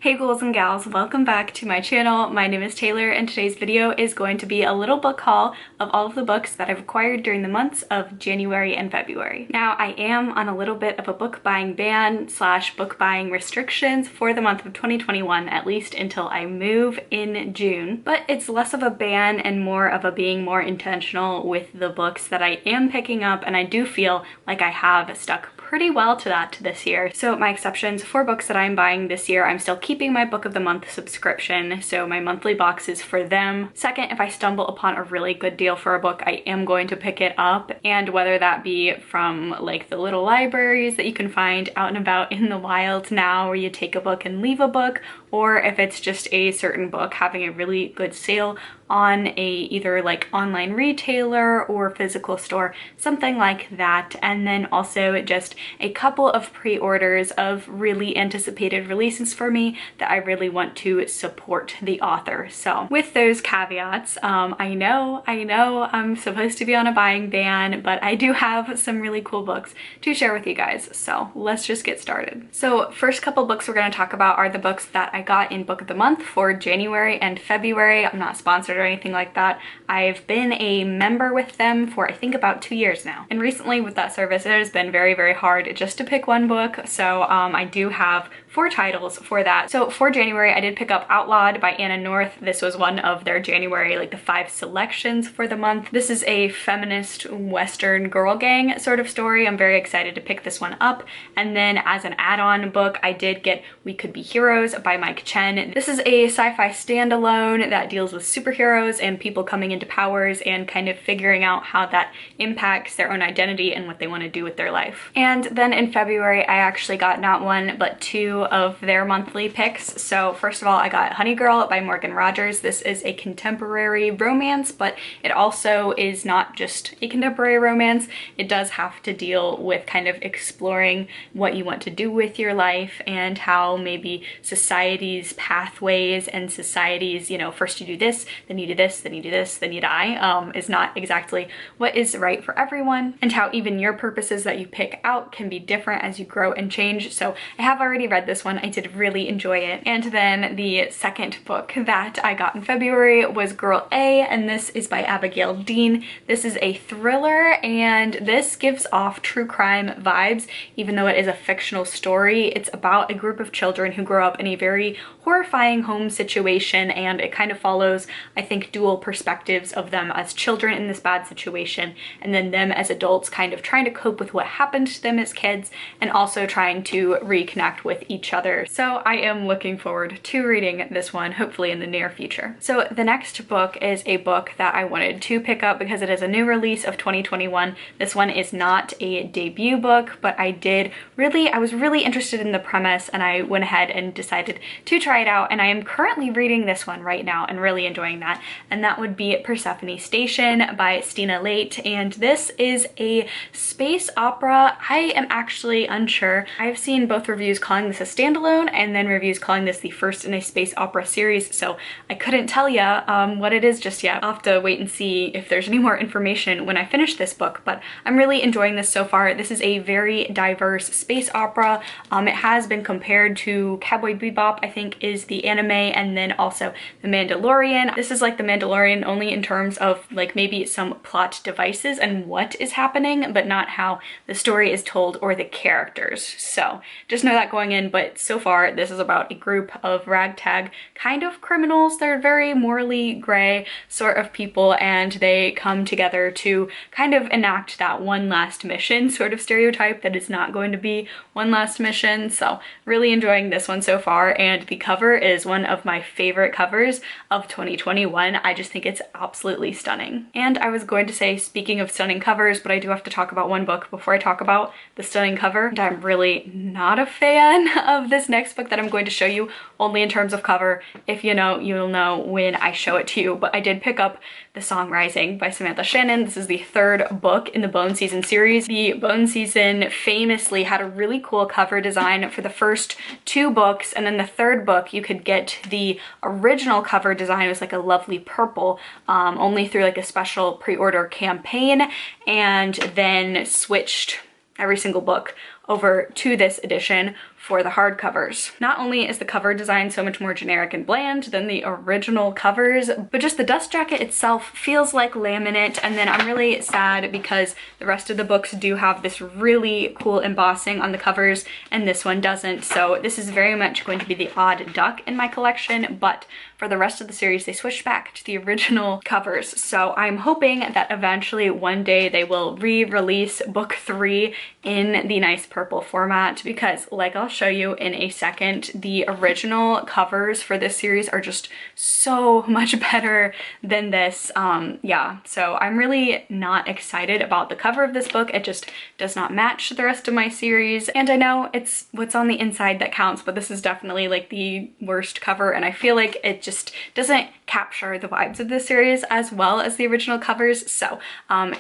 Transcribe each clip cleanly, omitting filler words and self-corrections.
Hey ghouls and gals, welcome back to my channel. My name is Taylor and today's video is going to be a little book haul of all of the books that I've acquired during the months of January and February. Now I am on a little bit of a book buying ban slash book buying restrictions for the month of 2021, at least until I move in June, but it's less of a ban and more of a being more intentional with the books that I am picking up, and I do feel like I have stuck pretty well to that this year. So my exceptions for books that I'm buying this year, I'm still keeping my book of the month subscription, so my monthly boxes for them. Second, if I stumble upon a really good deal for a book, I am going to pick it up, and whether that be from like the little libraries that you can find out and about in the wild now, where you take a book and leave a book, or if it's just a certain book having a really good sale on a either like online retailer or physical store, something like that. And then also just a couple of pre-orders of really anticipated releases for me that I really want to support the author. So with those caveats, I know I'm supposed to be on a buying ban, but I do have some really cool books to share with you guys. So let's just get started. So first couple books we're going to talk about are the books that I got in book of the month for January and February. I'm not sponsored or anything like that. I've been a member with them for I think about 2 years now. And recently with that service, it has been very, very hard just to pick one book. So I do have 4 titles for that. So for January, I did pick up Outlawed by Anna North. This was one of their January, like the 5 selections for the month. This is a feminist Western girl gang sort of story. I'm very excited to pick this one up. And then as an add-on book, I did get We Could Be Heroes by Mike Chen. This is a sci-fi standalone that deals with superheroes and people coming into powers and kind of figuring out how that impacts their own identity and what they want to do with their life. And then in February, I actually got not one, but 2 of their monthly picks. So first of all, I got Honey Girl by Morgan Rogers. This is a contemporary romance, but it also is not just a contemporary romance. It does have to deal with kind of exploring what you want to do with your life and how maybe society's pathways and society's, you know, first you do this, then you do this, then you do this, then you die, is not exactly what is right for everyone, and how even your purposes that you pick out can be different as you grow and change. So I have already read this one. I did really enjoy it. And then the second book that I got in February was Girl A, and this is by Abigail Dean. This is a thriller, and this gives off true crime vibes, even though it is a fictional story. It's about a group of children who grow up in a very horrifying home situation, and it kind of follows, I think, dual perspectives of them as children in this bad situation, and then them as adults kind of trying to cope with what happened to them as kids, and also trying to reconnect with each other. So I am looking forward to reading this one, hopefully in the near future. So the next book is a book that I wanted to pick up because it is a new release of 2021. This one is not a debut book, but I was really interested in the premise, and I went ahead and decided to try it out, and I am currently reading this one right now and really enjoying that, and that would be Persephone Station by Stina Late. And this is a space opera. I am actually unsure. I've seen both reviews calling this a standalone and then reviews calling this the first in a space opera series, so I couldn't tell ya what it is just yet. I'll have to wait and see if there's any more information when I finish this book, but I'm really enjoying this so far. This is a very diverse space opera. It has been compared to Cowboy Bebop, I think is the anime, and then also The Mandalorian. This is like The Mandalorian only in terms of like maybe some plot devices and what is happening, but not how the story is told or the characters. So just know that going in, but so far this is about a group of ragtag kind of criminals. They're very morally gray sort of people, and they come together to kind of enact that one last mission sort of stereotype that is not going to be one last mission. So really enjoying this one so far, and the cover is one of my favorite covers of 2021. I just think it's absolutely stunning. And I was going to say, speaking of stunning covers, but I do have to talk about one book before I talk about the stunning cover. And I'm really not a fan of this next book that I'm going to show you, only in terms of cover. If you know, you'll know when I show it to you. But I did pick up The Song Rising by Samantha Shannon. This is the 3rd book in the Bone Season series. The Bone Season famously had a really cool cover design for the first 2 books, and then the 3rd book you could get the original cover design. It was like a lovely purple, only through like a special pre-order campaign, and then switched every single book over to this edition for the hardcovers. Not only is the cover design so much more generic and bland than the original covers, but just the dust jacket itself feels like laminate. And then I'm really sad because the rest of the books do have this really cool embossing on the covers and this one doesn't. So this is very much going to be the odd duck in my collection, but for the rest of the series, they switched back to the original covers. So I'm hoping that eventually one day they will re-release book 3 in the nice purple format, because like I'll show you in a second, the original covers for this series are just so much better than this. Yeah, so I'm really not excited about the cover of this book. It just does not match the rest of my series. And I know it's what's on the inside that counts, but this is definitely like the worst cover, and I feel like it just doesn't capture the vibes of this series as well as the original covers. So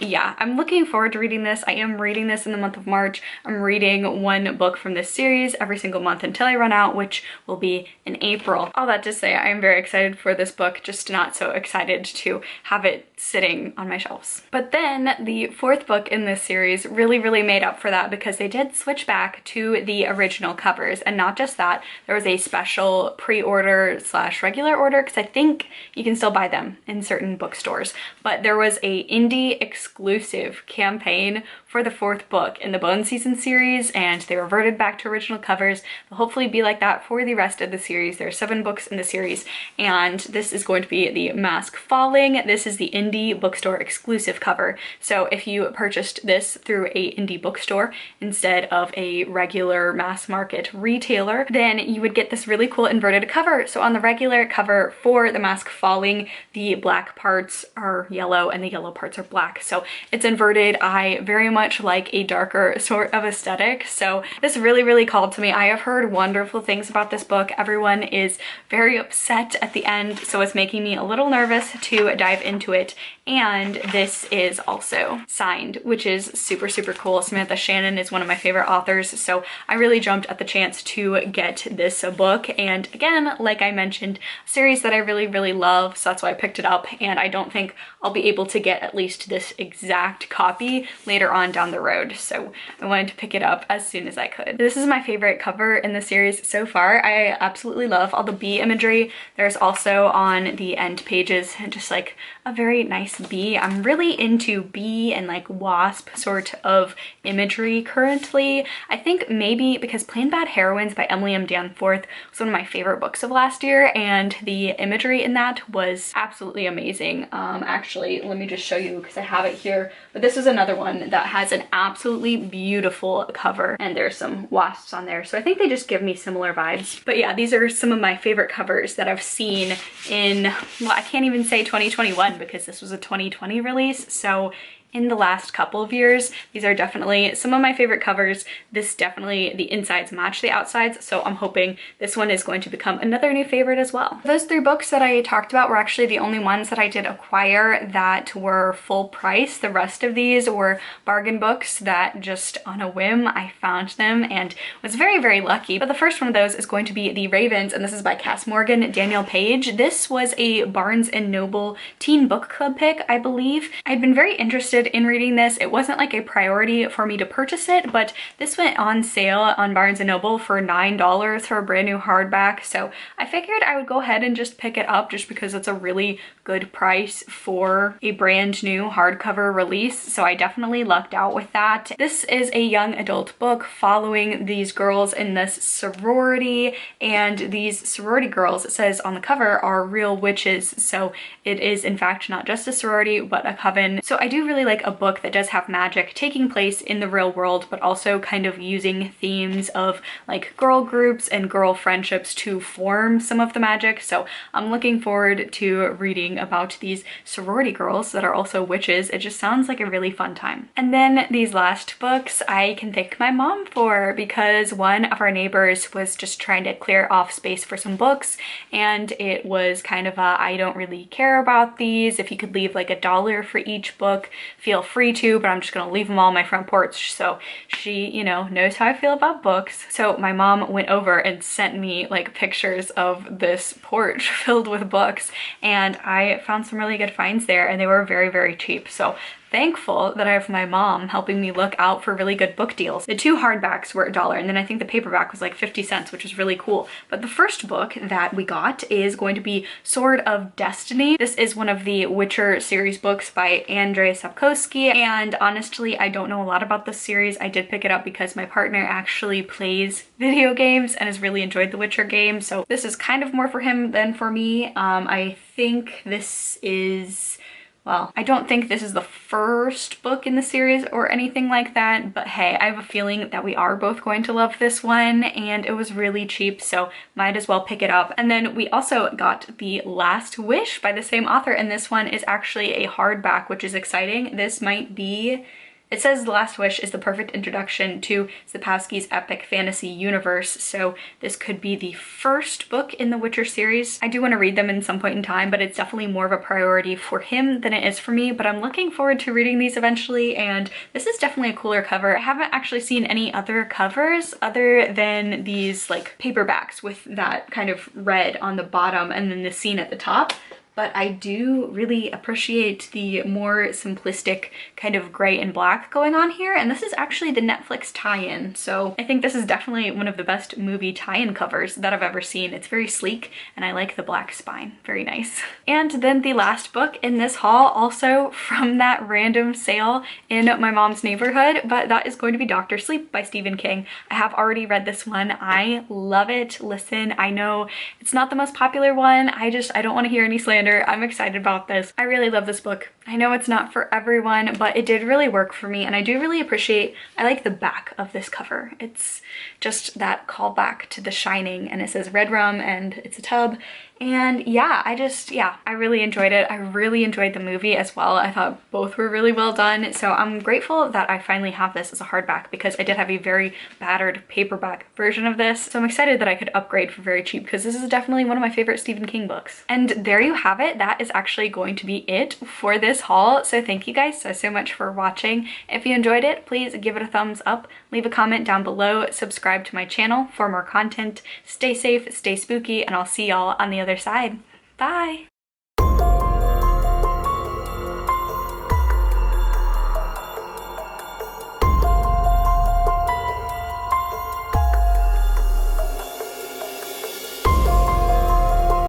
yeah, I'm looking forward to reading this. I am reading this in the month of March. I'm reading one book from this series every single month until I run out, which will be in April. All that to say, I am very excited for this book, just not so excited to have it sitting on my shelves. But then the 4th book in this series really made up for that, because they did switch back to the original covers. And not just that, there was a special pre-order / regular order, because I think you can still buy them in certain bookstores, but there was a indie exclusive campaign for the 4th book in the Bone Season series, and they reverted back to original covers. They'll hopefully be like that for the rest of the series. There are 7 books in the series, and this is going to be The Mask Falling. This is the indie bookstore exclusive cover. So if you purchased this through a indie bookstore instead of a regular mass market retailer, then you would get this really cool inverted cover. So on the regular cover for The Mask Falling, the black parts are yellow and the yellow parts are black. So it's inverted. I very much like a darker sort of aesthetic. So this really called to me. I have heard wonderful things about this book. Everyone is very upset at the end, so it's making me a little nervous to dive into it. And this is also signed, which is super cool. Samantha Shannon is one of my favorite authors, so I really jumped at the chance to get this book. And again, like I mentioned, a series that I really love, so that's why I picked it up. And I don't think I'll be able to get at least this exact copy later on down the road, so I wanted to pick it up as soon as I could. This is my favorite cover in the series so far. I absolutely love all the bee imagery. There's also on the end pages just like a very nice bee. I'm really into bee and like wasp sort of imagery currently. I think maybe because Plain Bad Heroines by Emily M. Danforth was one of my favorite books of last year, and the imagery in that was absolutely amazing. Actually, let me just show you because I have it here, but this is another one that has an absolutely beautiful cover, and there's some wasps on there, so I think they just give me similar vibes. But yeah, these are some of my favorite covers that I've seen in, well, I can't even say 2021 because this was a 2020 release, so in the last couple of years, these are definitely some of my favorite covers. This definitely, the insides match the outsides, so I'm hoping this one is going to become another new favorite as well. Those 3 books that I talked about were actually the only ones that I did acquire that were full price. The rest of these were bargain books that just on a whim I found them and was very lucky. But the first one of those is going to be The Ravens, and this is by Cass Morgan, Daniel Page. This was a Barnes & Noble teen book club pick, I believe. I'd been very interested in reading this. It wasn't like a priority for me to purchase it, but this went on sale on Barnes & Noble for $9 for a brand new hardback, so I figured I would go ahead and just pick it up just because it's a really good price for a brand new hardcover release, so I definitely lucked out with that. This is a young adult book following these girls in this sorority, and these sorority girls, it says on the cover, are real witches, so it is in fact not just a sorority but a coven. So I do really like a book that does have magic taking place in the real world, but also kind of using themes of like girl groups and girl friendships to form some of the magic. So I'm looking forward to reading about these sorority girls that are also witches. It just sounds like a really fun time. And then these last books I can thank my mom for, because one of our neighbors was just trying to clear off space for some books, and it was kind of a, I don't really care about these, if you could leave like $1 for each book, feel free to, but I'm just gonna leave them all on my front porch. So she, you know, knows how I feel about books. So my mom went over and sent me like pictures of this porch filled with books, and I found some really good finds there, and they were very cheap. So thankful that I have my mom helping me look out for really good book deals. The 2 hardbacks were $1, and then I think the paperback was like 50 cents, which was really cool. But the first book that we got is going to be Sword of Destiny. This is one of the Witcher series books by Andrzej Sapkowski, and honestly, I don't know a lot about this series. I did pick it up because my partner actually plays video games and has really enjoyed the Witcher games, so this is kind of more for him than for me. I think this is, well, I don't think this is the first book in the series or anything like that, but hey, I have a feeling that we are both going to love this one, and it was really cheap, so might as well pick it up. And then we also got The Last Wish by the same author, and this one is actually a hardback, which is exciting. This might be, it says The Last Wish is the perfect introduction to Sapkowski's epic fantasy universe, so this could be the first book in the Witcher series. I do want to read them in some point in time, but it's definitely more of a priority for him than it is for me, but I'm looking forward to reading these eventually, and this is definitely a cooler cover. I haven't actually seen any other covers other than these like paperbacks with that kind of red on the bottom and then the scene at the top. But I do really appreciate the more simplistic kind of gray and black going on here. And this is actually the Netflix tie-in. So I think this is definitely one of the best movie tie-in covers that I've ever seen. It's very sleek and I like the black spine. Very nice. And then the last book in this haul, also from that random sale in my mom's neighborhood, but that is going to be Dr. Sleep by Stephen King. I have already read this one. I love it. Listen, I know it's not the most popular one. I don't want to hear any slander. I'm excited about this. I really love this book. I know it's not for everyone, but it did really work for me, and I do really appreciate, I like the back of this cover. It's just that callback to The Shining, and it says red rum and it's a tub. And yeah, I really enjoyed it. I really enjoyed the movie as well. I thought both were really well done. So I'm grateful that I finally have this as a hardback, because I did have a very battered paperback version of this. So I'm excited that I could upgrade for very cheap, because this is definitely one of my favorite Stephen King books. And there you have it. That is actually going to be it for this haul. So thank you guys so much for watching. If you enjoyed it, please give it a thumbs up, leave a comment down below, subscribe to my channel for more content. Stay safe, stay spooky, and I'll see y'all on the other side. Bye!